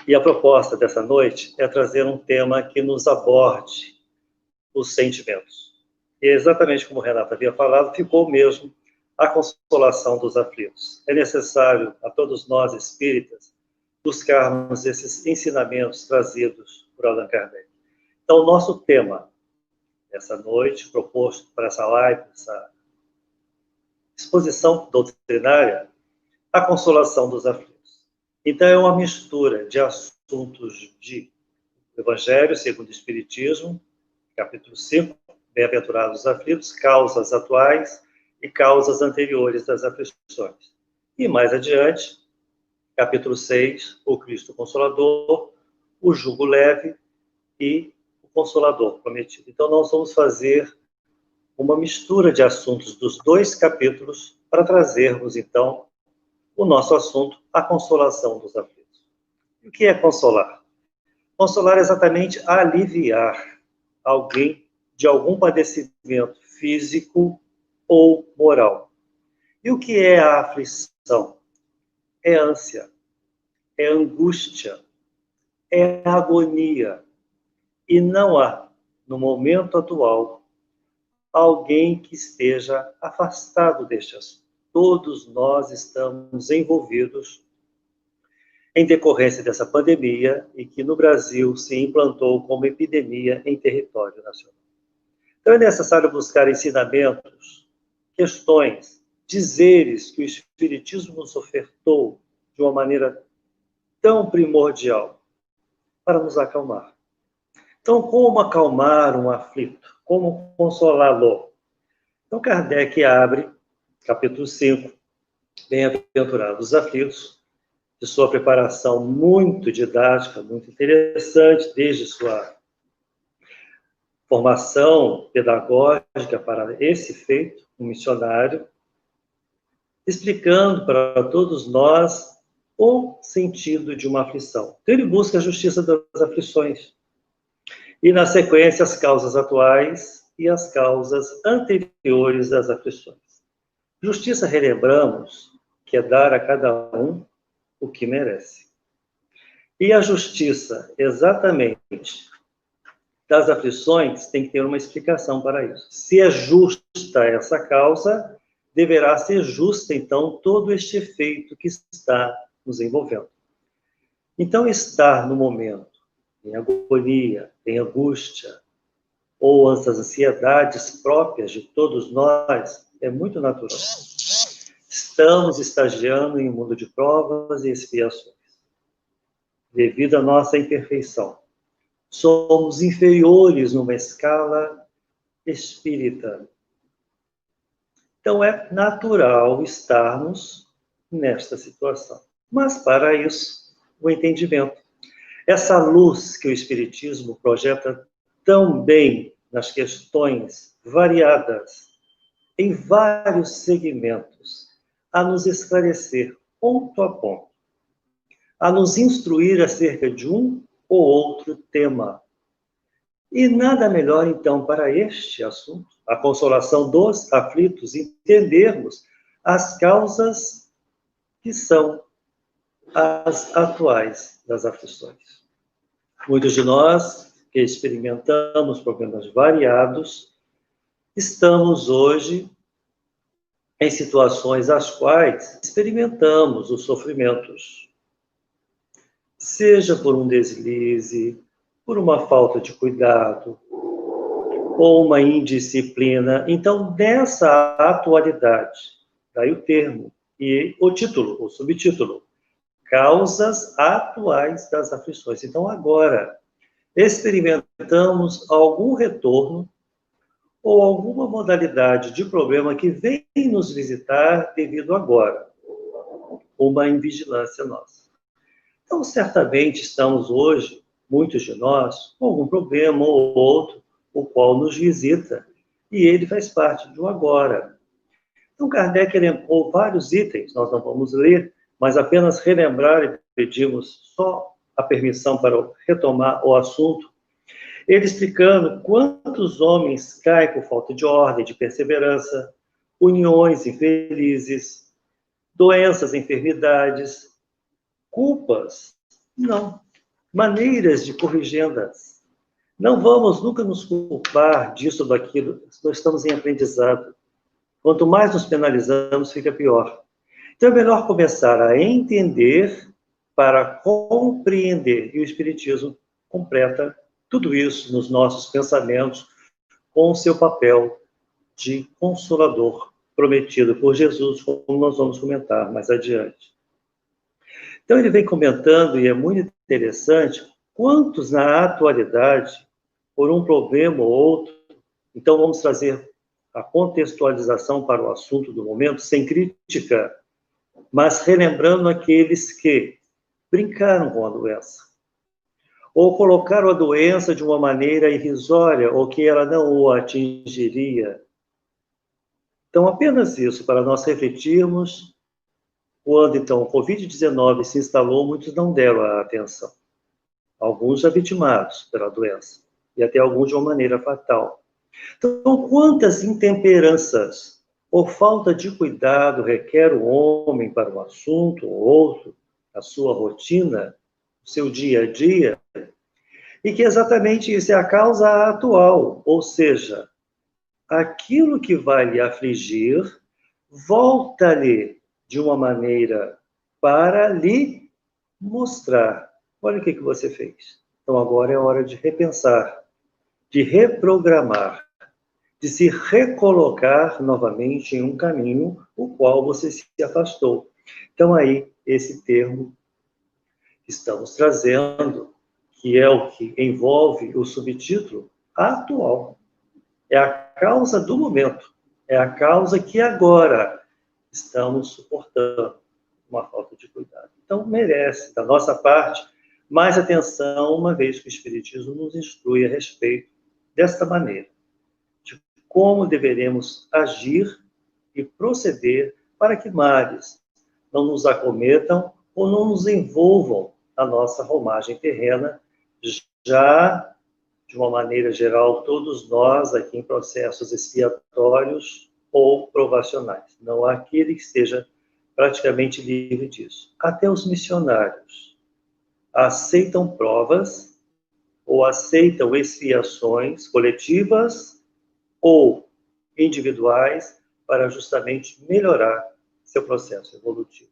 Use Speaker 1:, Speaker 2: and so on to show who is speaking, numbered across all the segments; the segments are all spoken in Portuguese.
Speaker 1: E a proposta dessa noite é trazer um tema que nos aborde os sentimentos. E exatamente como Renata havia falado, ficou mesmo a consolação dos aflitos. É necessário a todos nós espíritas buscarmos esses ensinamentos trazidos por Allan Kardec. Então, o nosso tema essa noite, proposto para essa live, essa exposição doutrinária, a consolação dos aflitos. Então, é uma mistura de assuntos de Evangelho segundo o Espiritismo, capítulo 5, Bem-aventurados os aflitos, causas atuais e causas anteriores das aflições. E mais adiante, capítulo 6, o Cristo Consolador, o jugo leve e o Consolador prometido. Então, nós vamos fazer uma mistura de assuntos dos dois capítulos para trazermos, então, o nosso assunto, a consolação dos aflitos. E o que é consolar? Consolar é exatamente aliviar alguém de algum padecimento físico ou moral. E o que é a aflição? É ânsia, é angústia, é agonia. E não há, no momento atual, alguém que esteja afastado deste assunto. Todos nós estamos envolvidos em decorrência dessa pandemia e que no Brasil se implantou como epidemia em território nacional. Então é necessário buscar ensinamentos, questões, dizeres que o Espiritismo nos ofertou de uma maneira tão primordial para nos acalmar. Então, como acalmar um aflito? Como consolá-lo? Então, Kardec abre, capítulo 5, Bem-aventurados os aflitos, de sua preparação muito didática, muito interessante, desde sua formação pedagógica para esse feito, um missionário, explicando para todos nós o sentido de uma aflição. Então, ele busca a justiça das aflições. E, na sequência, as causas atuais e as causas anteriores das aflições. Justiça, relembramos, que é dar a cada um o que merece. E a justiça, exatamente, das aflições, tem que ter uma explicação para isso. Se é justa essa causa, deverá ser justa, então, todo este efeito que está nos envolvendo. Então, estar no momento em agonia, em angústia, ou as ansiedades próprias de todos nós, é muito natural. Estamos estagiando em um mundo de provas e expiações. Devido à nossa imperfeição, somos inferiores numa escala espírita. Então, é natural estarmos nesta situação. Mas, para isso, o entendimento. Essa luz que o Espiritismo projeta tão bem nas questões variadas, em vários segmentos, a nos esclarecer ponto a ponto, a nos instruir acerca de um ou outro tema. E nada melhor, então, para este assunto, a consolação dos aflitos, entendermos as causas que são as atuais das aflições. Muitos de nós, que experimentamos problemas variados, estamos hoje em situações as quais experimentamos os sofrimentos. Seja por um deslize, por uma falta de cuidado, ou uma indisciplina. Então, nessa atualidade, daí o termo, e o título, o subtítulo, causas atuais das aflições. Então, agora, experimentamos algum retorno ou alguma modalidade de problema que vem nos visitar devido agora, uma invigilância nossa. Então, certamente estamos hoje, muitos de nós, com algum problema ou outro, o qual nos visita, e ele faz parte do agora. Então, Kardec elencou vários itens, nós não vamos ler, mas apenas relembrar e pedimos só a permissão para retomar o assunto, ele explicando quantos homens caem por falta de ordem, de perseverança, uniões infelizes, doenças, enfermidades, culpas? Não. maneiras de corrigi-las. Não vamos nunca nos culpar disso ou daquilo, nós estamos em aprendizado. Quanto mais nos penalizamos, fica pior. Então é melhor começar a entender para compreender. E o Espiritismo completa tudo isso nos nossos pensamentos com o seu papel de consolador prometido por Jesus, como nós vamos comentar mais adiante. Então ele vem comentando, e é muito interessante, quantos na atualidade, por um problema ou outro, então vamos trazer a contextualização para o assunto do momento, sem crítica, mas relembrando aqueles que brincaram com a doença, ou colocaram a doença de uma maneira irrisória, ou que ela não o atingiria. Então, apenas isso, para nós refletirmos, quando, então, o Covid-19 se instalou, muitos não deram a atenção. Alguns já vitimados pela doença, e até alguns de uma maneira fatal. Então, quantas intemperanças ou falta de cuidado requer o homem para um assunto ou outro, a sua rotina, o seu dia a dia, e que exatamente isso é a causa atual, ou seja, aquilo que vai lhe afligir, volta-lhe de uma maneira para lhe mostrar. Olha o que você fez. Então agora é hora de repensar, de reprogramar, de se recolocar novamente em um caminho o qual você se afastou. Então aí, esse termo que estamos trazendo, que é o que envolve o subtítulo atual. É a causa do momento, é a causa que agora estamos suportando, uma falta de cuidado. Então, merece, da nossa parte, mais atenção, uma vez que o Espiritismo nos instrui a respeito desta maneira, de como deveremos agir e proceder para que males não nos acometam ou não nos envolvam na nossa romagem terrena, já de uma maneira geral, todos nós aqui em processos expiatórios ou provacionais. Não há aquele que esteja praticamente livre disso. Até os missionários aceitam provas ou aceitam expiações coletivas ou individuais para justamente melhorar seu processo evolutivo.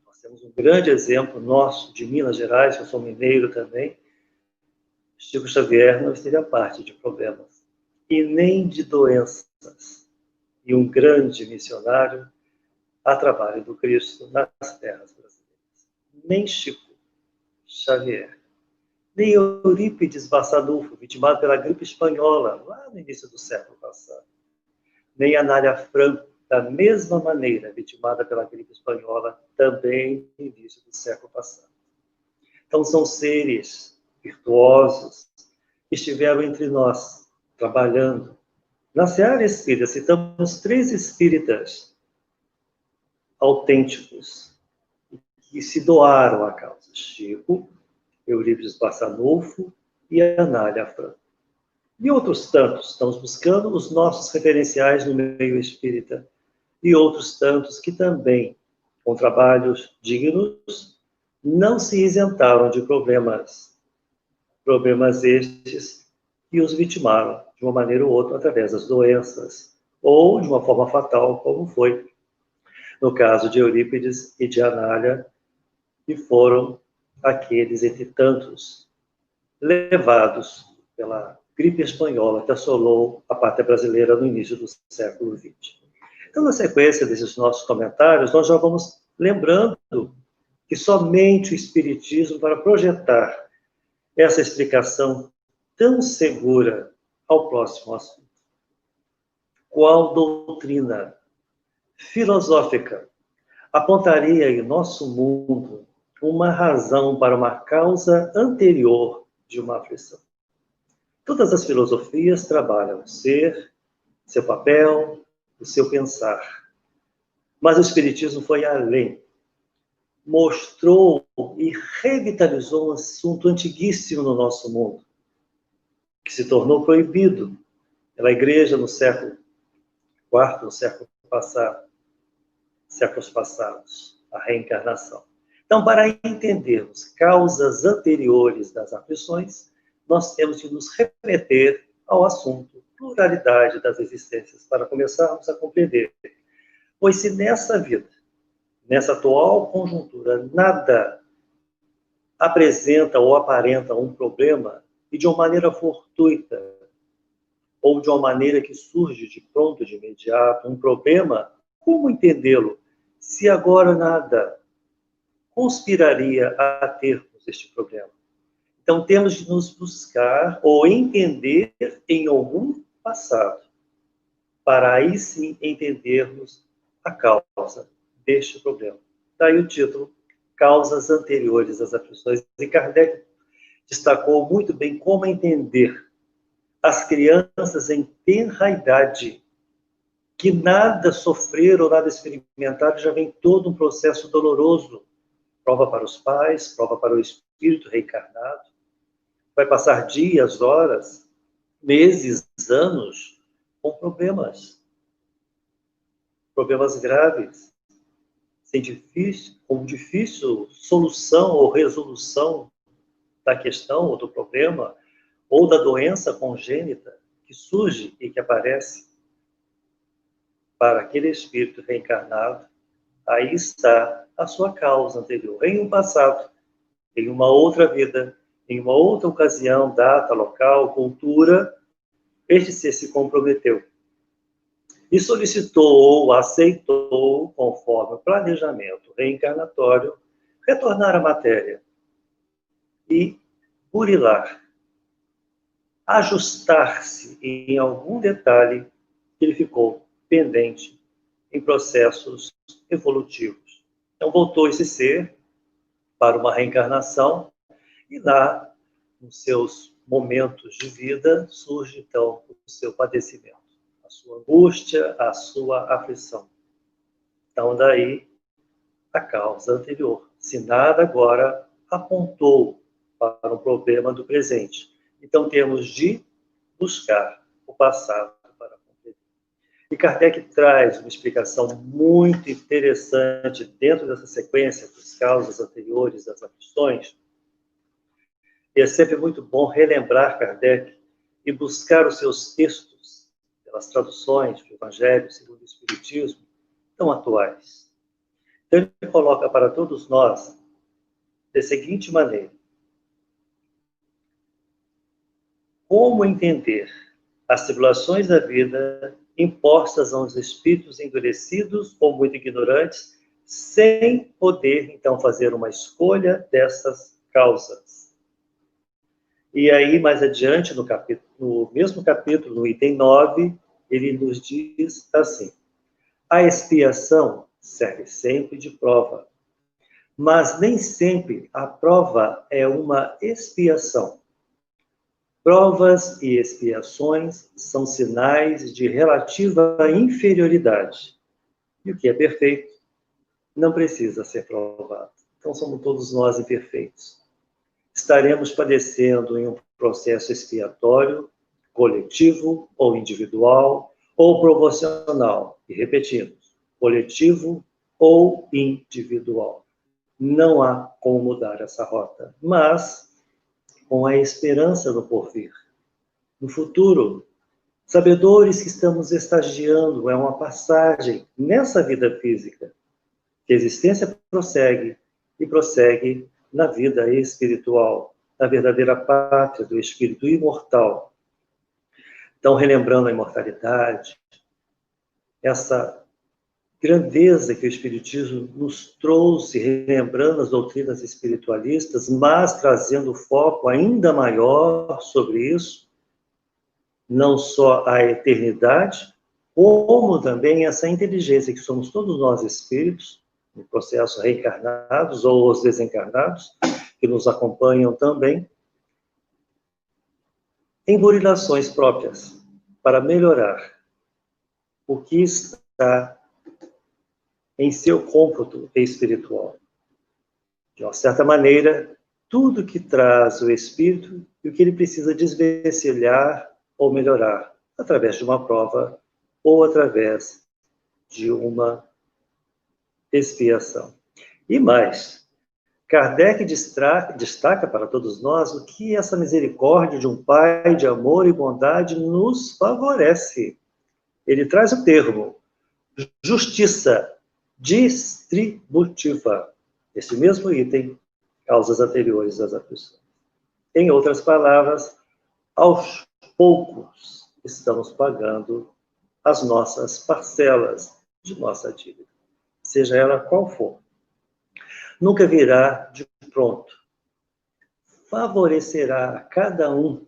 Speaker 1: Nós temos um grande exemplo nosso de Minas Gerais, eu sou mineiro também. Chico Xavier não esteve à parte de problemas e nem de doenças. E um grande missionário a trabalho do Cristo nas terras brasileiras. Nem Chico Xavier, nem Eurípides Barçanufo, vitimado pela gripe espanhola, lá no início do século passado. Nem Anália Franco, da mesma maneira, vitimada pela gripe espanhola, também no início do século passado. Então, são seres virtuosos que estiveram entre nós, trabalhando. Na seara espírita, citamos 3 espíritas autênticos que se doaram à causa: Chico, Eurípides Barçanufo e Anália Franco. E outros tantos, estamos buscando os nossos referenciais no meio espírita, e outros tantos que também, com trabalhos dignos, não se isentaram de problemas estes que os vitimaram, de uma maneira ou outra, através das doenças, ou de uma forma fatal, como foi no caso de Eurípides e de Anália, que foram aqueles, entre tantos, levados pela gripe espanhola que assolou a pátria brasileira no início do século XX. Então, na sequência desses nossos comentários, nós já vamos lembrando que somente o Espiritismo, para projetar essa explicação tão segura ao próximo assunto. Qual doutrina filosófica apontaria em nosso mundo uma razão para uma causa anterior de uma aflição? Todas as filosofias trabalham o ser, seu papel, o seu pensar. Mas o Espiritismo foi além. Mostrou e revitalizou um assunto antiguíssimo no nosso mundo, que se tornou proibido pela Igreja no século IV, no século passado, séculos passados, a reencarnação. Então, para entendermos causas anteriores das aflições, nós temos de nos remeter ao assunto pluralidade das existências, para começarmos a compreender. Pois se nessa vida, nessa atual conjuntura, nada apresenta ou aparenta um problema, e de uma maneira fortuita, ou de uma maneira que surge de pronto, de imediato, um problema, como entendê-lo? Se agora nada conspiraria a termos este problema. Então, temos de nos buscar ou entender em algum passado, para aí sim entendermos a causa deste problema. Daí o título, Causas Anteriores às Aflições. E Kardec destacou muito bem como entender as crianças em tenra idade, que nada sofreram ou nada experimentaram, já vem todo um processo doloroso. Prova para os pais, prova para o espírito reencarnado. Vai passar dias, horas, meses, anos, com problemas graves, com difícil solução ou resolução da questão ou do problema, ou da doença congênita que surge e que aparece. Para aquele espírito reencarnado, aí está a sua causa anterior, em um passado, em uma outra vida, em uma outra ocasião, data, local, cultura, este ser se comprometeu e solicitou ou aceitou, conforme o planejamento reencarnatório, retornar à matéria e burilar, ajustar-se em algum detalhe que ele ficou pendente em processos evolutivos. Então voltou esse ser para uma reencarnação e lá, nos seus momentos de vida, surge então o seu padecimento, a sua angústia, a sua aflição. Então daí a causa anterior. Se nada agora apontou para um problema do presente. Então temos de buscar o passado para compreender. E Kardec traz uma explicação muito interessante dentro dessa sequência das causas anteriores das aflições. E é sempre muito bom relembrar Kardec e buscar os seus textos, pelas traduções do Evangelho segundo o Espiritismo, tão atuais. Então ele coloca para todos nós da seguinte maneira: como entender as tribulações da vida impostas aos espíritos endurecidos ou muito ignorantes, sem poder, então, fazer uma escolha dessas causas. E aí, mais adiante, no mesmo capítulo, no item 9, ele nos diz assim: a expiação serve sempre de prova, mas nem sempre a prova é uma expiação. Provas e expiações são sinais de relativa inferioridade. E o que é perfeito não precisa ser provado. Então somos todos nós imperfeitos. Estaremos padecendo em um processo expiatório, coletivo ou individual, ou proporcional. E repetimos, coletivo ou individual. Não há como mudar essa rota, mas com a esperança no porvir. No futuro, sabedores que estamos estagiando, é uma passagem nessa vida física, que a existência prossegue e prossegue na vida espiritual, na verdadeira pátria do espírito imortal. Então, relembrando a imortalidade, essa grandeza que o Espiritismo nos trouxe, relembrando as doutrinas espiritualistas, mas trazendo foco ainda maior sobre isso, não só a eternidade, como também essa inteligência que somos todos nós espíritos, no processo reencarnados ou os desencarnados, que nos acompanham também, em burilações próprias, para melhorar o que está em seu cômputo espiritual. De uma certa maneira, tudo que traz o espírito e o que ele precisa desvencilhar ou melhorar, através de uma prova ou através de uma expiação. E mais, Kardec destaca para todos nós o que essa misericórdia de um Pai de amor e bondade nos favorece. Ele traz o termo justiça distributiva. Esse mesmo item, causas anteriores às aflições. Em outras palavras, aos poucos estamos pagando as nossas parcelas de nossa dívida, seja ela qual for. Nunca virá de pronto. Favorecerá a cada um,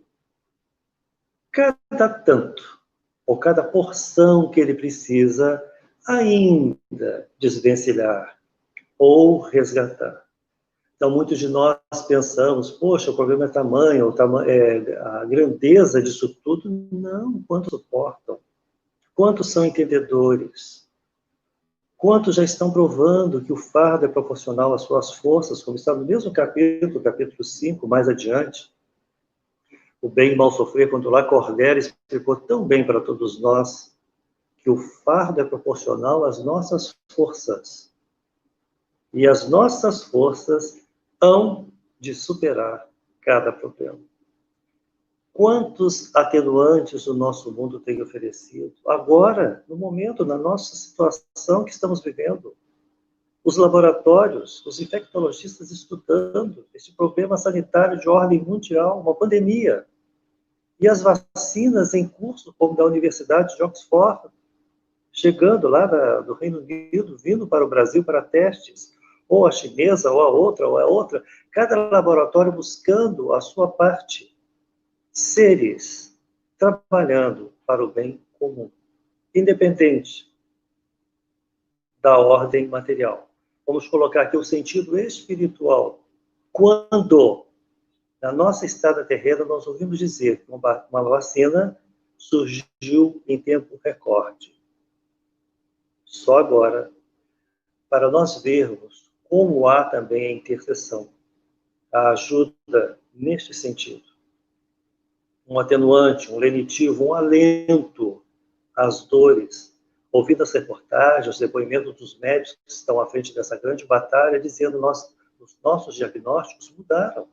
Speaker 1: cada tanto, ou cada porção que ele precisa ainda desvencilhar ou resgatar. Então, muitos de nós pensamos, poxa, o problema é tamanho, a grandeza disso tudo. Não, quantos suportam? Quantos são entendedores? Quantos já estão provando que o fardo é proporcional às suas forças, como está no mesmo capítulo 5, mais adiante. O bem e mal sofrer, quando Lacordaire explicou tão bem para todos nós que o fardo é proporcional às nossas forças. E as nossas forças hão de superar cada problema. Quantos atenuantes o nosso mundo tem oferecido? Agora, no momento, na nossa situação que estamos vivendo, os laboratórios, os infectologistas estudando esse problema sanitário de ordem mundial, uma pandemia, e as vacinas em curso, como da Universidade de Oxford, chegando lá do Reino Unido, vindo para o Brasil para testes, ou a chinesa, ou a outra, cada laboratório buscando a sua parte. Seres trabalhando para o bem comum, independente da ordem material. Vamos colocar aqui o sentido espiritual. Quando, na nossa estada terrena, nós ouvimos dizer que uma vacina surgiu em tempo recorde. Só agora, para nós vermos como há também a intercessão, a ajuda neste sentido. Um atenuante, um lenitivo, um alento às dores. Ouvindo as reportagens, os depoimentos dos médicos que estão à frente dessa grande batalha, dizendo que os nossos diagnósticos mudaram.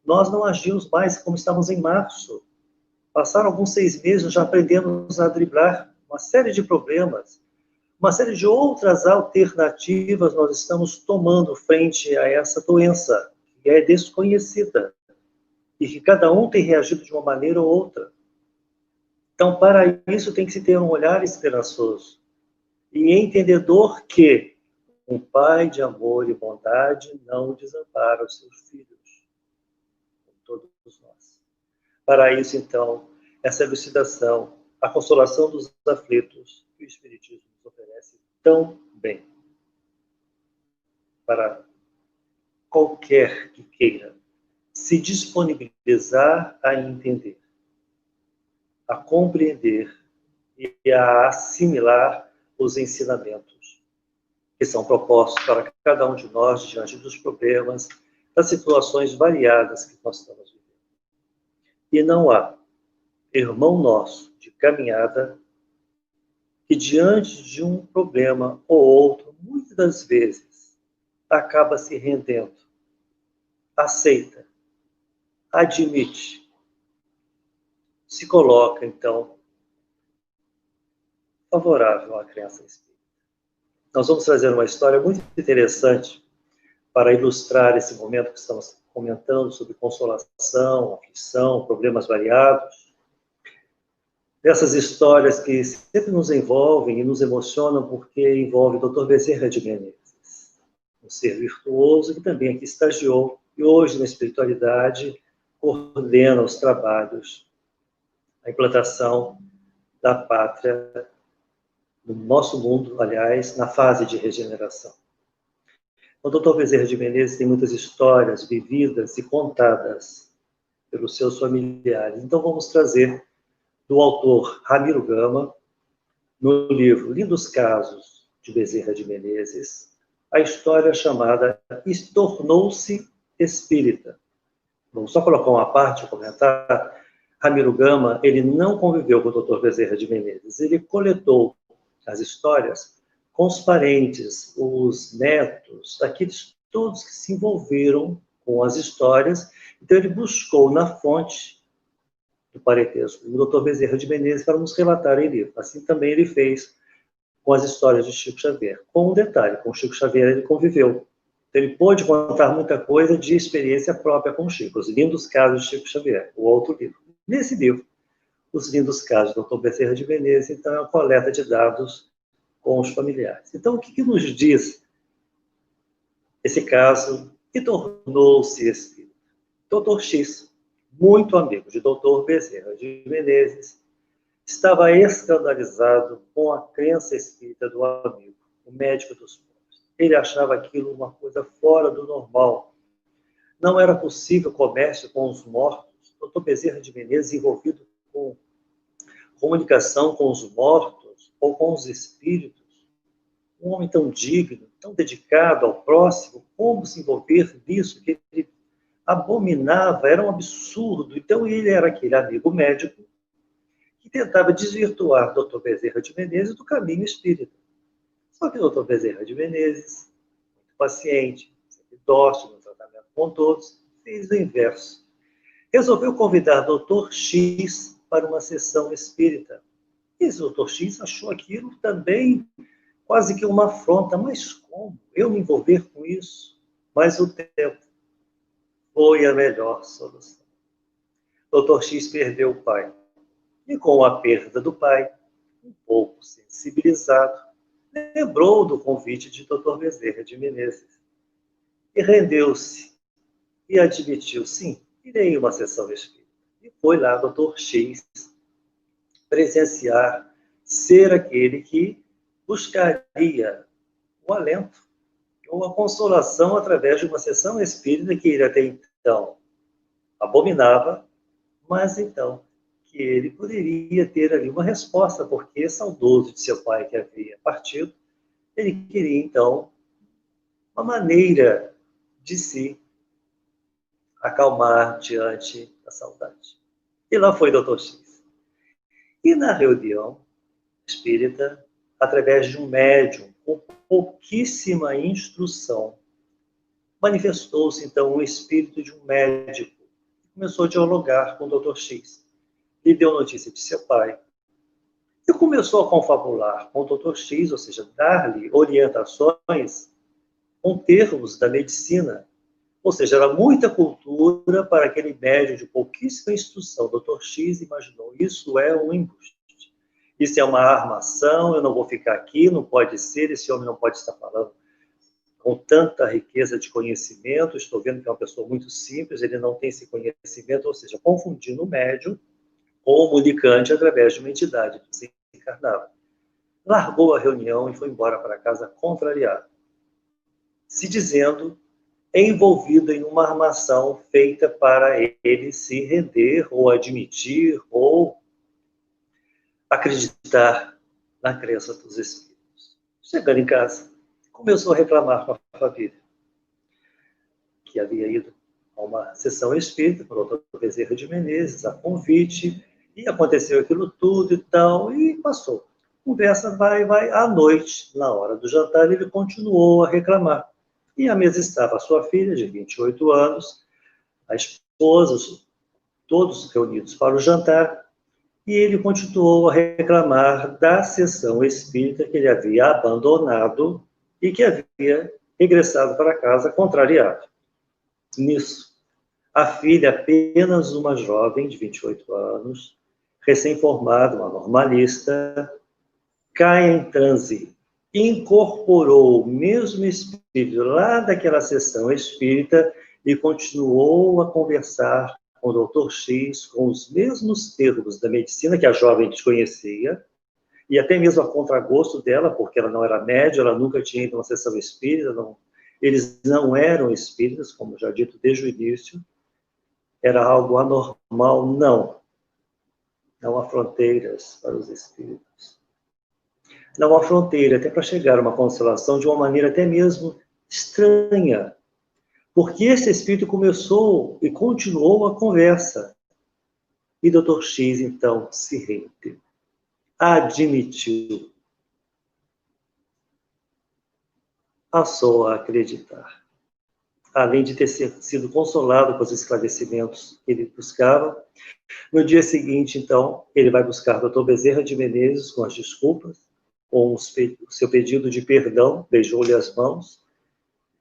Speaker 1: Nós não agimos mais como estávamos em março. Passaram alguns 6 meses, já aprendemos a driblar uma série de problemas. Uma série de outras alternativas nós estamos tomando frente a essa doença, que é desconhecida. E que cada um tem reagido de uma maneira ou outra. Então, para isso, tem que se ter um olhar esperançoso e entendedor que um pai de amor e bondade não desampara os seus filhos, todos nós. Para isso, então, essa elucidação, a consolação dos aflitos, que o Espiritismo nos oferece tão bem. Para qualquer que queira se disponibilizar a entender, a compreender e a assimilar os ensinamentos que são propostos para cada um de nós diante dos problemas, das situações variadas que nós estamos vivendo. E não há irmão nosso de caminhada que diante de um problema ou outro, muitas das vezes, acaba se rendendo, aceita, admite, se coloca, então, favorável à crença espírita. Nós vamos trazer uma história muito interessante para ilustrar esse momento que estamos comentando sobre consolação, aflição, problemas variados. Dessas histórias que sempre nos envolvem e nos emocionam porque envolve o Dr. Bezerra de Menezes, um ser virtuoso que também aqui estagiou e hoje na espiritualidade coordena os trabalhos, a implantação da pátria no nosso mundo, aliás, na fase de regeneração. O Dr. Bezerra de Menezes tem muitas histórias vividas e contadas pelos seus familiares. Então vamos trazer do autor Ramiro Gama, no livro Lindos Casos de Bezerra de Menezes, a história chamada Tornou-se Espírita. Vamos só colocar uma parte, comentar. Ramiro Gama, ele não conviveu com o Dr. Bezerra de Menezes, ele coletou as histórias com os parentes, os netos, aqueles todos que se envolveram com as histórias. Então, ele buscou na fonte do parentesco do Dr. Bezerra de Menezes para nos relatar em livro. Assim também ele fez com as histórias de Chico Xavier. Com um detalhe, com o Chico Xavier ele conviveu. Então, ele pôde contar muita coisa de experiência própria com o Chico. Os lindos casos de Chico Xavier, o outro livro. Nesse livro, Os Lindos Casos do Dr. Bezerra de Menezes, então, é uma coleta de dados com os familiares. Então, o que nos diz esse caso que tornou-se espírita? Dr. X, muito amigo de Dr. Bezerra de Menezes, estava escandalizado com a crença espírita do amigo, o médico dos pobres. Ele achava aquilo uma coisa fora do normal. Não era possível comércio com os mortos. Dr. Bezerra de Menezes envolvido com comunicação com os mortos ou com os espíritos. Um homem tão digno, tão dedicado ao próximo, como se envolver nisso que ele abominava, era um absurdo. Então ele era aquele amigo médico que tentava desvirtuar Dr. Bezerra de Menezes do caminho espírita. Só que Dr. Bezerra de Menezes, muito paciente, sempre dócil no tratamento com todos, fez o inverso. Resolveu convidar Dr. X para uma sessão espírita. E esse Dr. X achou aquilo também quase que uma afronta. Mas como? Eu me envolver com isso? Mas o tempo foi a melhor solução. Dr. X perdeu o pai. E com a perda do pai, um pouco sensibilizado, lembrou do convite de Dr. Bezerra de Menezes. E rendeu-se. E admitiu, sim, irei a uma sessão espírita. E foi lá Dr. X presenciar, ser aquele que buscaria o alento ou a consolação através de uma sessão espírita que ele até então abominava, mas então que ele poderia ter ali uma resposta, porque saudoso de seu pai que havia partido, ele queria então uma maneira de se acalmar diante da saudade. E lá foi Dr. X. E na reunião espírita, através de um médium com pouquíssima instrução, manifestou-se então um espírito de um médico que começou a dialogar com o Dr. X. Lhe deu notícia de seu pai e começou a confabular com o Dr. X, ou seja, dar-lhe orientações com termos da medicina. Ou seja, era muita cultura para aquele médium de pouquíssima instrução. O Dr. X imaginou, isso é um embuste. Isso é uma armação, eu não vou ficar aqui, não pode ser, esse homem não pode estar falando com tanta riqueza de conhecimento, estou vendo que é uma pessoa muito simples, ele não tem esse conhecimento, ou seja, confundindo o médium com o comunicante através de uma entidade desencarnada. Largou a reunião e foi embora para casa contrariado, se dizendo envolvido em uma armação feita para ele se render ou admitir ou acreditar na crença dos espíritos. Chegando em casa, começou a reclamar com a família, que havia ido a uma sessão espírita com o Dr. Bezerra de Menezes, a convite, e aconteceu aquilo tudo e tal, e passou. Conversa vai, à noite, na hora do jantar, ele continuou a reclamar. E à mesa estava a sua filha, de 28 anos, a esposa, todos reunidos para o jantar, e ele continuou a reclamar da sessão espírita que ele havia abandonado e que havia regressado para casa contrariado. Nisso, a filha, apenas uma jovem de 28 anos, recém-formada, uma normalista, cai em transe, incorporou o mesmo espírito lá daquela sessão espírita e continuou a conversar com o Dr. X, com os mesmos termos da medicina que a jovem desconhecia, e até mesmo a contragosto dela, porque ela não era médium, ela nunca tinha ido a uma sessão espírita, eles não eram espíritas, como já dito desde o início, era algo anormal, não. Não há fronteiras para os espíritos. Não há fronteira, até para chegar a uma consolação de uma maneira até mesmo estranha. Porque esse espírito começou e continuou a conversa. E Dr. X, então, se rendeu. Admitiu. Passou a acreditar. além de ter sido consolado com os esclarecimentos que ele buscava. No dia seguinte, então, ele vai buscar o Dr. Bezerra de Menezes com as desculpas, com o seu pedido de perdão, beijou-lhe as mãos,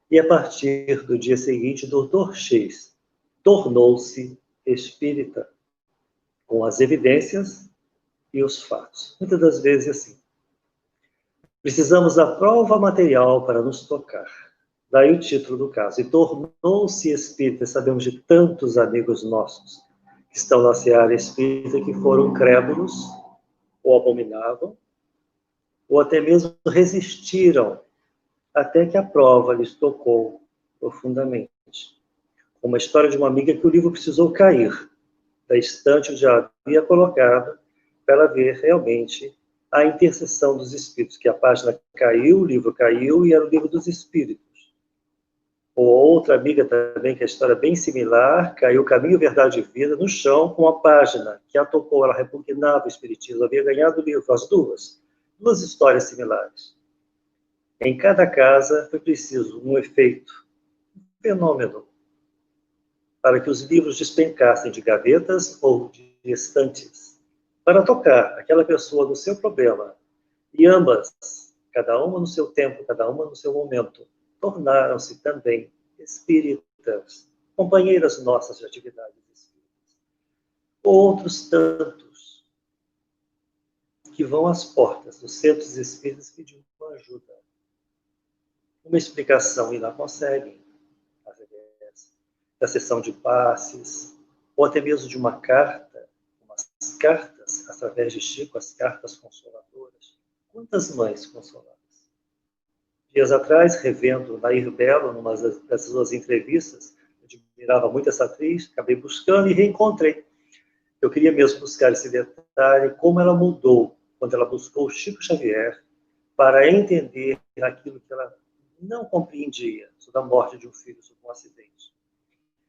Speaker 1: e a partir do dia seguinte, o Dr. X tornou-se espírita, com as evidências e os fatos. Muitas das vezes assim. Precisamos da prova material para nos tocar. Daí o título do caso. E tornou-se espírita. Sabemos de tantos amigos nossos que estão na seara espírita que foram crédulos, ou abominavam, ou até mesmo resistiram, até que a prova lhes tocou profundamente. Uma história de uma amiga que o livro precisou cair da estante onde já havia colocado, para ela ver realmente a intercessão dos espíritos, que a página caiu, o livro caiu, e era o livro dos espíritos. Ou outra amiga também, que a história é bem similar, caiu Caminho, Verdade e Vida no chão com a página que a tocou, ela repugnava o espiritismo, havia ganhado o livro, as duas histórias similares. Em cada casa foi preciso um efeito, um fenômeno, para que os livros despencassem de gavetas ou de estantes, para tocar aquela pessoa no seu problema. E ambas, cada uma no seu tempo, cada uma no seu momento, tornaram-se também espíritas, companheiras nossas de atividades espíritas. Outros tantos que vão às portas dos centros espíritas pedindo ajuda, uma explicação e não conseguem, através da sessão de passes, ou até mesmo de uma carta, umas cartas, através de Chico, as cartas consoladoras. Quantas mães consoladas? Dias atrás, revendo Nair Belo, numa das suas entrevistas, eu admirava muito essa atriz, acabei buscando e reencontrei. Eu queria mesmo buscar esse detalhe, como ela mudou quando ela buscou Chico Xavier para entender aquilo que ela não compreendia sobre a morte de um filho, sobre um acidente.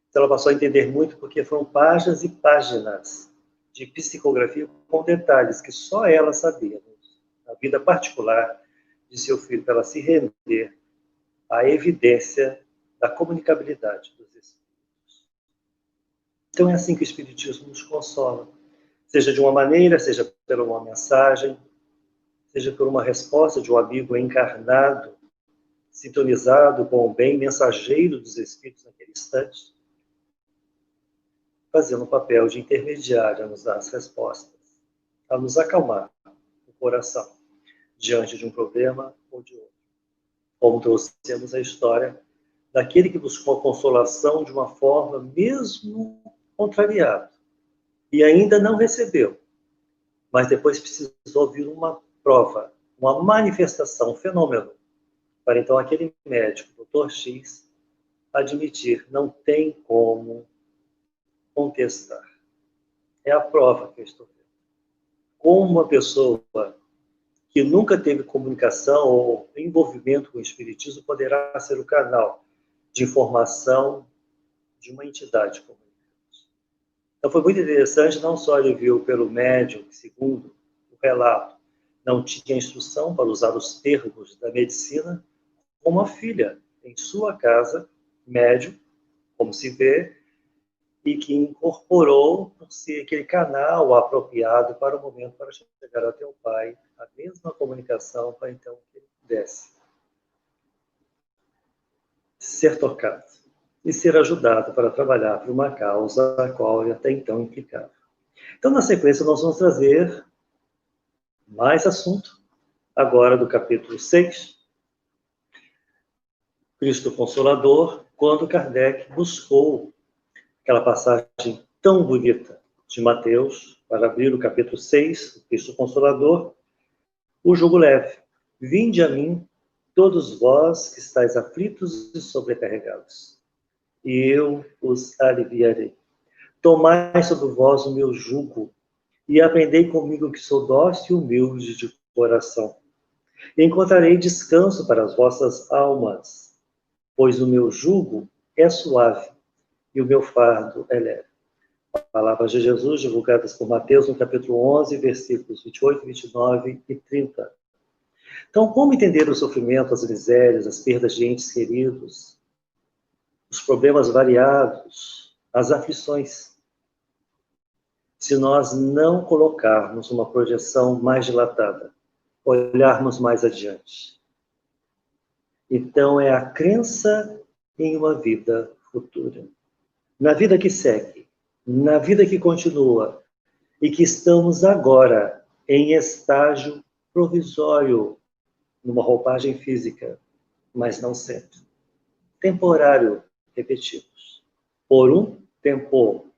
Speaker 1: Então ela passou a entender muito porque foram páginas e páginas de psicografia com detalhes que só ela sabia, na vida particular de seu filho, para ela se render à evidência da comunicabilidade dos espíritos. Então é assim que o Espiritismo nos consola, seja de uma maneira, seja por uma mensagem, seja por uma resposta de um amigo encarnado, sintonizado com o bem, mensageiro dos espíritos naquele instante, fazendo o papel de intermediário a nos dar as respostas, a nos acalmar o coração diante de um problema ou de outro. Como trouxemos a história daquele que buscou a consolação de uma forma mesmo contrariado e ainda não recebeu, mas depois precisou vir uma prova, uma manifestação, um fenômeno, para então aquele médico, Dr. X, admitir, não tem como contestar. É a prova que eu estou vendo. Como uma pessoa que nunca teve comunicação ou envolvimento com o espiritismo poderá ser o canal de informação de uma entidade como Deus. Então foi muito interessante, não só ele viu pelo médium, que segundo o relato, não tinha instrução para usar os termos da medicina, como a filha, em sua casa, médium, como se vê, e que incorporou por ser aquele canal apropriado para o momento para chegar até o pai, a mesma comunicação para então que ele pudesse ser tocado e ser ajudado para trabalhar por uma causa a qual ele até então implicava. Então, na sequência, nós vamos trazer mais assunto, agora do capítulo 6, Cristo Consolador, quando Kardec buscou aquela passagem tão bonita de Mateus, para abrir o capítulo 6, o Cristo Consolador, o jugo leve. Vinde a mim, todos vós que estáis aflitos e sobrecarregados, e eu os aliviarei. Tomai sobre vós o meu jugo, e aprendei comigo que sou dócil e humilde de coração. E encontrarei descanso para as vossas almas, pois o meu jugo é suave e o meu fardo é leve. Palavras de Jesus divulgadas por Mateus no capítulo 11, versículos 28, 29 e 30. Então, como entender o sofrimento, as misérias, as perdas de entes queridos? os problemas variados, as aflições, se nós não colocarmos uma projeção mais dilatada, olharmos mais adiante. Então, é a crença em uma vida futura. Na vida que segue, na vida que continua, e que estamos agora em estágio provisório, numa roupagem física, mas não sempre. Temporário, repetimos. Por um tempo.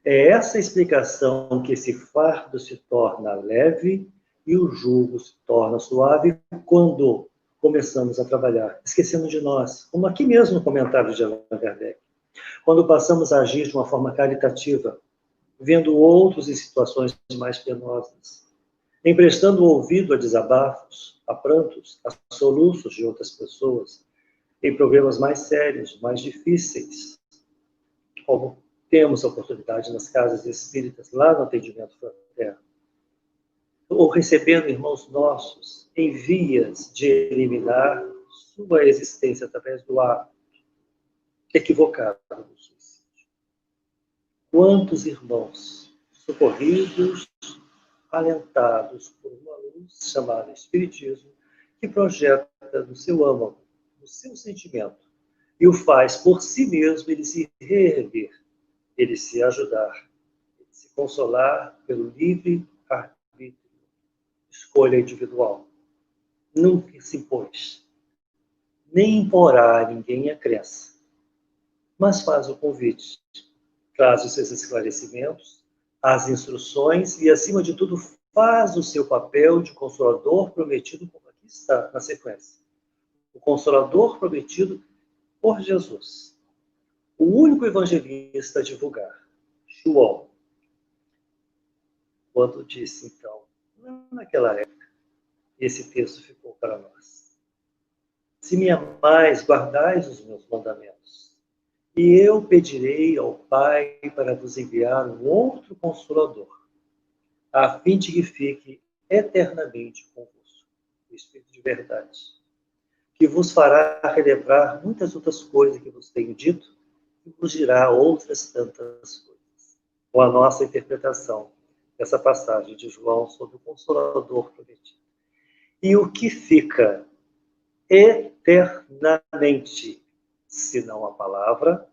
Speaker 1: É essa explicação que esse fardo se torna leve e o jugo se torna suave quando começamos a trabalhar, esquecendo de nós, como aqui mesmo no comentário de Allan Kardec. Quando passamos a agir de uma forma caritativa, vendo outros em situações mais penosas, emprestando o ouvido a desabafos, a prantos, a soluços de outras pessoas, em problemas mais sérios, mais difíceis, como temos a oportunidade nas casas espíritas, lá no atendimento fraterno, ou recebendo irmãos nossos em vias de eliminar sua existência através do hábito equivocado do suicídio. Quantos irmãos socorridos, alentados por uma luz chamada Espiritismo, que projeta no seu âmago, no seu sentimento, e o faz por si mesmo ele se reerguer, ele se ajudar, ele se consolar pelo livre arbítrio, escolha individual. Nunca se impôs, nem imporá a ninguém a crença, mas faz o convite, traz os seus esclarecimentos, as instruções e, acima de tudo, faz o seu papel de consolador prometido, como aqui está na sequência. O consolador prometido por Jesus. O único evangelista a divulgar, João, quando disse, então, naquela época, esse texto ficou para nós. Se me amais, guardais os meus mandamentos. E eu pedirei ao Pai para vos enviar um outro Consolador, a fim de que fique eternamente convosco, o Espírito de verdade, que vos fará relembrar muitas outras coisas que vos tenho dito, e vos dirá outras tantas coisas. Com a nossa interpretação dessa passagem de João sobre o Consolador prometido. E o que fica eternamente, se não a palavra,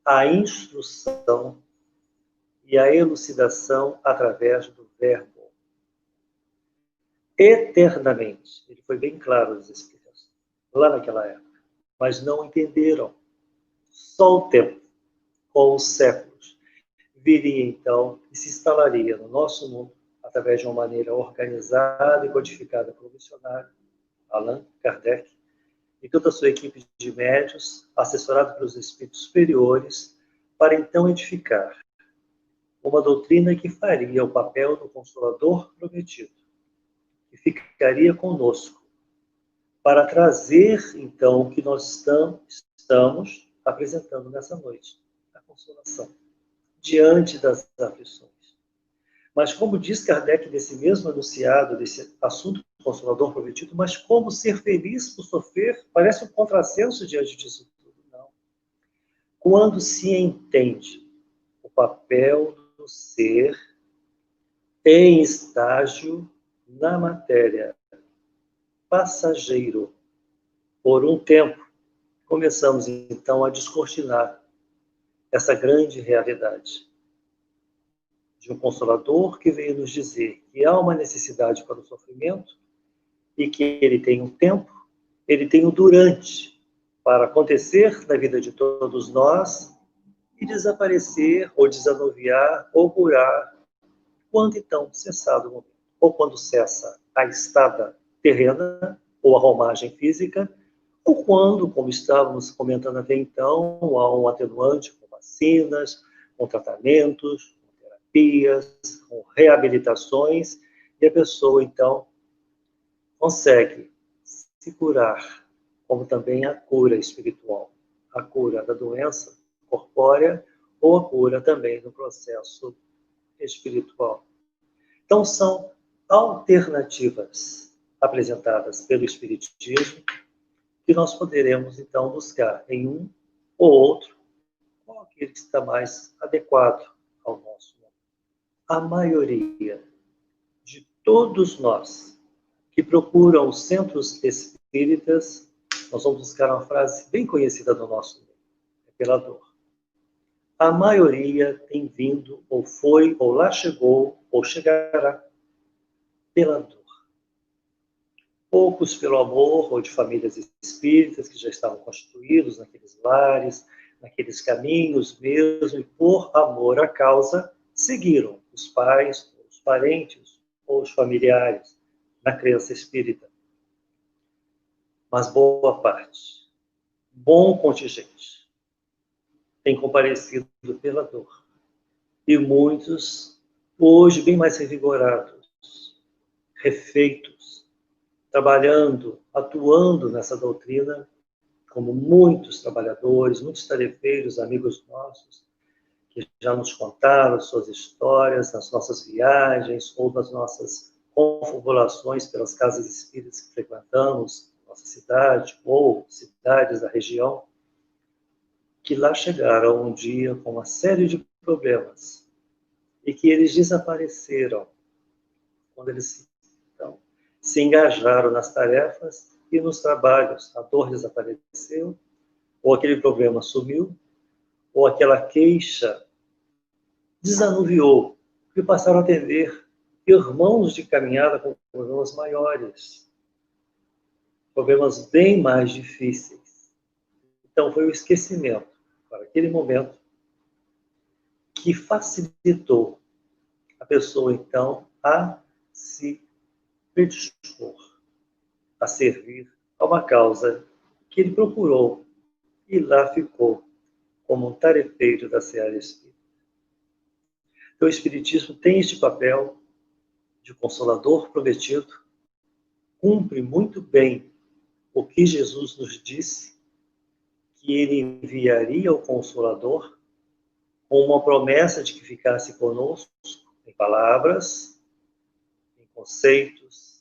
Speaker 1: a instrução e a elucidação através do verbo. Eternamente. Ele foi bem claro nas explicações, lá naquela época. Mas não entenderam. Só o tempo, com os séculos, viria então e se instalaria no nosso mundo através de uma maneira organizada e codificada pelo missionário Allan Kardec e toda a sua equipe de médios, assessorado pelos espíritos superiores, para então edificar uma doutrina que faria o papel do Consolador prometido, que ficaria conosco, para trazer, então, o que nós estamos apresentando nessa noite, a consolação, diante das aflições. Mas como diz Kardec nesse mesmo enunciado, desse assunto do Consolador prometido, mas como ser feliz por sofrer, parece um contrassenso diante disso tudo, não. Quando se entende o papel do ser em estágio na matéria, passageiro, por um tempo, começamos então a descortinar essa grande realidade de um Consolador que veio nos dizer que há uma necessidade para o sofrimento e que ele tem um tempo, ele tem o durante para acontecer na vida de todos nós e desaparecer ou desanuviar ou curar quando então cessado o momento, ou quando cessa a estada terrena ou a romagem física, ou quando, como estávamos comentando até então, há um atenuante com vacinas, com tratamentos, com terapias, com reabilitações, e a pessoa então consegue se curar, como também a cura espiritual, a cura da doença corpórea ou a cura também do processo espiritual. Então, são alternativas apresentadas pelo Espiritismo que nós poderemos, então, buscar em um ou outro, ou aquele que está mais adequado ao nosso momento. A maioria de todos nós que procuram os centros espíritas, nós vamos buscar uma frase bem conhecida do nosso meio, é pela dor. A maioria tem vindo, ou foi, ou lá chegou, ou chegará pela dor. Poucos pelo amor, ou de famílias espíritas que já estavam constituídos naqueles lares, naqueles caminhos mesmo, e por amor à causa, seguiram os pais, os parentes, ou os familiares na crença espírita. Mas boa parte, bom contingente, tem comparecido pela dor. E muitos, hoje, bem mais revigorados, refeitos, trabalhando, atuando nessa doutrina, como muitos trabalhadores, muitos tarefeiros, amigos nossos, que já nos contaram suas histórias nas nossas viagens ou nas nossas confabulações pelas casas espíritas que frequentamos, nossa cidade ou cidades da região, que lá chegaram um dia com uma série de problemas e que eles desapareceram quando eles então, se engajaram nas tarefas e nos trabalhos. A dor desapareceu, ou aquele problema sumiu, ou aquela queixa desanuviou, e passaram a atender irmãos de caminhada com problemas maiores, problemas bem mais difíceis. Então foi o esquecimento, para aquele momento, que facilitou a pessoa, então, a se predispor, a servir a uma causa que ele procurou e lá ficou como um tarefeiro da seara espírita. Então, o Espiritismo tem este papel de consolador prometido, cumpre muito bem o que Jesus nos disse, que ele enviaria o Consolador com uma promessa de que ficasse conosco em palavras, em conceitos,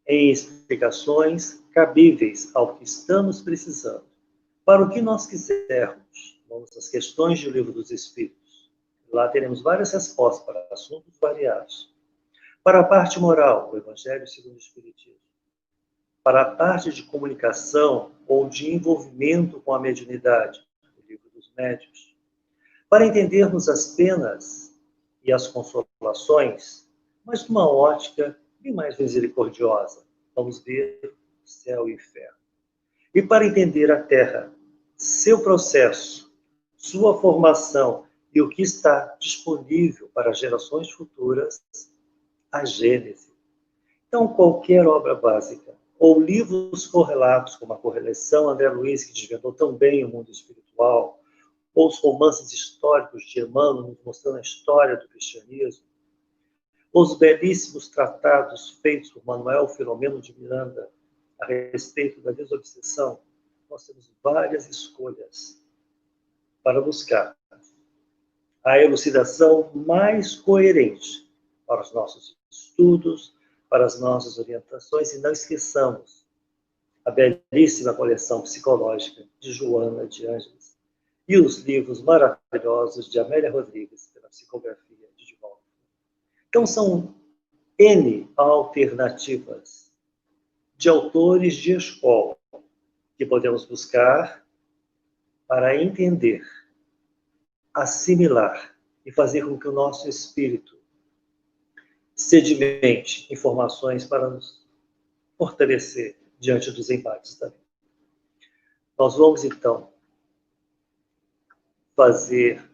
Speaker 1: em explicações cabíveis ao que estamos precisando. Para o que nós quisermos, vamos às questões do Livro dos Espíritos. Lá teremos várias respostas para assuntos variados. Para a parte moral, o Evangelho segundo o Espiritismo. Para a parte de comunicação ou de envolvimento com a mediunidade, o Livro dos Médiuns. Para entendermos as penas e as consolações, mas numa ótica bem mais misericordiosa. Vamos ver céu e inferno. E para entender a Terra, seu processo, sua formação e o que está disponível para gerações futuras, a Gênese. Então, qualquer obra básica, ou livros correlatos, como a Correlação André Luiz, que desvendou tão bem o mundo espiritual, ou os romances históricos de Emmanuel, nos mostrando a história do cristianismo, os belíssimos tratados feitos por Manuel Filomeno de Miranda a respeito da desobsessão, nós temos várias escolhas para buscar a elucidação mais coerente para os nossos estudos, para as nossas orientações, e não esqueçamos a belíssima coleção psicológica de Joana de Ângeles e os livros maravilhosos de Amélia Rodrigues, pela psicografia de Divaldo. Então, são N alternativas de autores de escola que podemos buscar para entender, assimilar e fazer com que o nosso espírito sedimente informações para nos fortalecer diante dos embates da vida. Nós vamos, então, fazer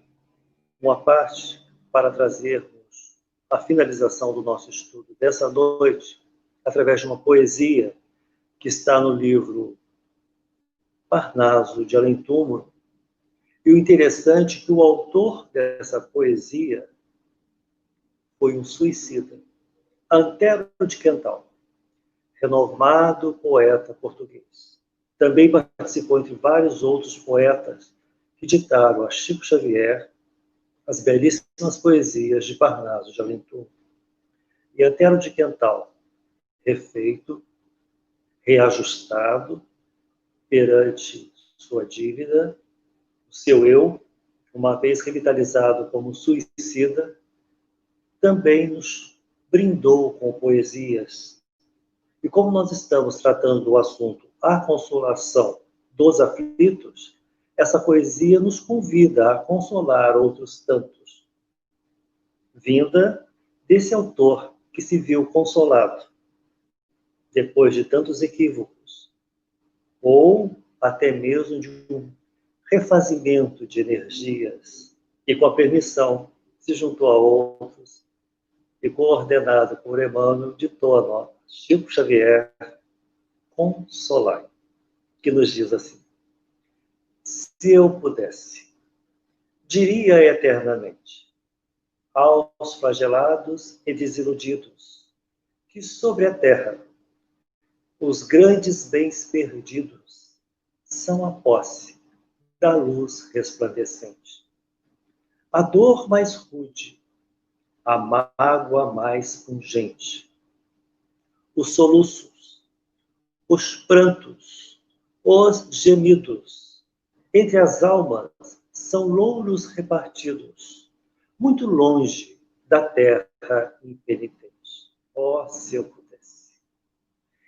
Speaker 1: uma parte para trazermos a finalização do nosso estudo dessa noite, através de uma poesia que está no livro Parnaso de Além Túmulo. E o interessante é que o autor dessa poesia foi um suicida, Antero de Quental, renomado poeta português. Também participou entre vários outros poetas que ditaram a Chico Xavier as belíssimas poesias de Parnaso de Além Túmulo. E Antero de Quental, refeito, reajustado perante sua dívida, seu eu, uma vez revitalizado como suicida, também nos brindou com poesias. E como nós estamos tratando do assunto a consolação dos aflitos, essa poesia nos convida a consolar outros tantos, vinda desse autor que se viu consolado, depois de tantos equívocos, ou até mesmo de um refazimento de energias, e com a permissão se juntou a outros, e coordenado por Emmanuel, ditou a nós, Chico Xavier, consolai, que nos diz assim: se eu pudesse, diria eternamente aos flagelados e desiludidos que sobre a terra os grandes bens perdidos são a posse da luz resplandecente. A dor mais rude, a mágoa mais pungente, os soluços, os prantos, os gemidos, entre as almas são louros repartidos, muito longe da terra impenitente. Oh, se eu pudesse!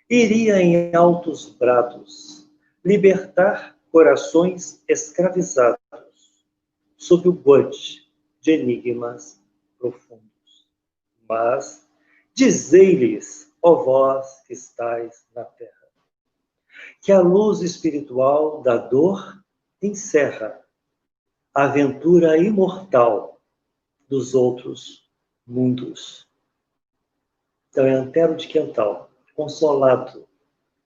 Speaker 1: Iria em altos brados libertar corações escravizados sob o guante de enigmas profundos. Mas dizei-lhes, ó vós que estáis na terra, que a luz espiritual da dor encerra a aventura imortal dos outros mundos. Então é Antero de Quental, consolado,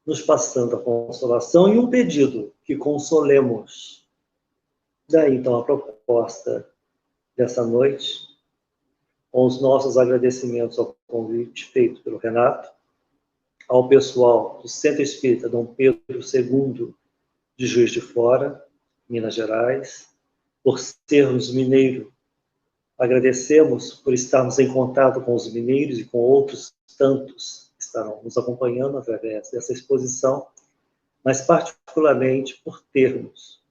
Speaker 1: nos passando a consolação e um pedido que consolemos. Daí então a proposta dessa noite, com os nossos agradecimentos ao convite feito pelo Renato, ao pessoal do Centro Espírita Dom Pedro II de Juiz de Fora, Minas Gerais, por sermos mineiro. Agradecemos por estarmos em contato com os mineiros e com outros tantos que estarão nos acompanhando através dessa exposição, mas particularmente por termos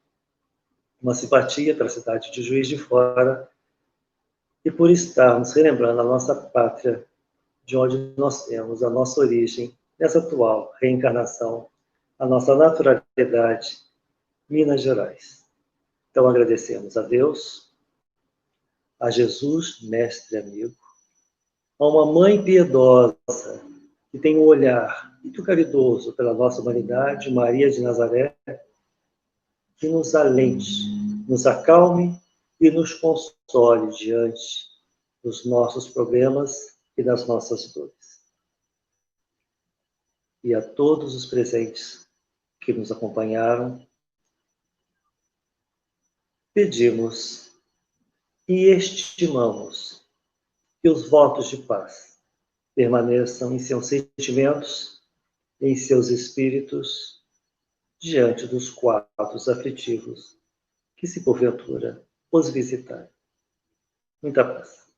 Speaker 1: uma simpatia pela cidade de Juiz de Fora e por estarmos relembrando a nossa pátria, de onde nós temos a nossa origem, nessa atual reencarnação, a nossa naturalidade, Minas Gerais. Então agradecemos a Deus, a Jesus, mestre amigo, a uma mãe piedosa, que tem um olhar muito caridoso pela nossa humanidade, Maria de Nazaré, que nos alente, nos acalme e nos console diante dos nossos problemas e das nossas dores. E a todos os presentes que nos acompanharam, pedimos e estimamos que os votos de paz permaneçam em seus sentimentos, em seus espíritos, diante dos quadros aflitivos que, se porventura, os visitarem. Muita paz.